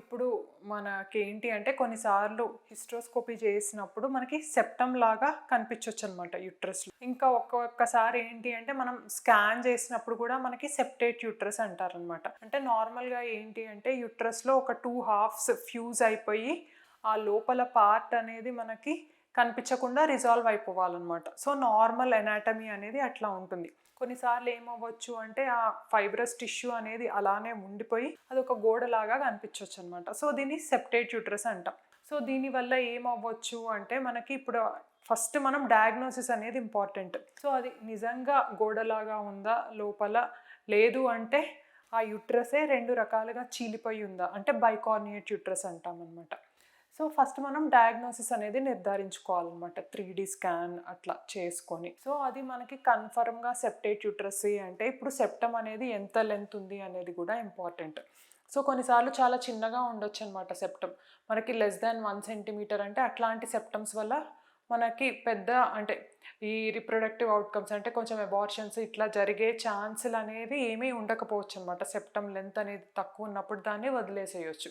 ఇప్పుడు మనకేంటి అంటే కొన్నిసార్లు హిస్ట్రోస్కోపీ చేసినప్పుడు మనకి సెప్టమ్ లాగా కనిపించొచ్చనమాట యూట్రస్‌లో. ఇంకా ఒక్కొక్కసారి ఏంటి అంటే మనం స్కాన్ చేసినప్పుడు కూడా మనకి సెప్టేట్ యూట్రస్ అంటారనమాట. అంటే నార్మల్‌గా ఏంటి అంటే యూట్రస్‌లో ఒక 2 హాఫ్స్ ఫ్యూజ్ అయిపోయి ఆ లోపల పార్ట్ అనేది మనకి కనిపించకుండా రిజాల్వ్ అయిపోవాలన్నమాట. సో, నార్మల్ ఎనాటమీ అనేది అట్లా ఉంటుంది. కొన్నిసార్లు ఏమవ్వచ్చు అంటే ఆ ఫైబ్రస్ టిష్యూ అనేది అలానే ఉండిపోయి అదొక గోడలాగా కనిపించొచ్చనమాట. సో, దీన్ని సెప్టేట్ యూట్రస్ అంటాం. సో, దీనివల్ల ఏమవ్వచ్చు అంటే మనకి ఇప్పుడు ఫస్ట్ మనం డయాగ్నోసిస్ అనేది ఇంపార్టెంట్. సో, అది నిజంగా గోడలాగా ఉందా లోపల? లేదు అంటే ఆ యూట్రసే 2 రకాలుగా చీలిపోయి ఉందా? అంటే బైకార్నియేట్ యూట్రస్ అంటామనమాట. సో, ఫస్ట్ మనం డయాగ్నోసిస్ అనేది నిర్ధారించుకోవాలన్నమాట. 3D స్కాన్ అట్లా చేసుకొని. సో, అది మనకి కన్ఫర్మ్‌గా సెప్టేట్ యూట్రసే అంటే ఇప్పుడు సెప్టమ్ అనేది ఎంత లెంత్ ఉంది అనేది కూడా ఇంపార్టెంట్. సో, కొన్నిసార్లు చాలా చిన్నగా ఉండొచ్చనమాట సెప్టమ్. మనకి లెస్ దాన్ 1 సెంటీమీటర్ అంటే అట్లాంటి సెప్టమ్స్ వల్ల మనకి పెద్ద అంటే ఈ రిప్రొడక్టివ్ అవుట్‌కమ్స్ అంటే కొంచెం అబార్షన్స్ ఇట్లా జరిగే ఛాన్సులనేవి ఏమీ ఉండకపోవచ్చనమాట. సెప్టమ్ లెంత్ అనేది తక్కువ ఉన్నప్పుడు దాన్ని వదిలేసేయొచ్చు.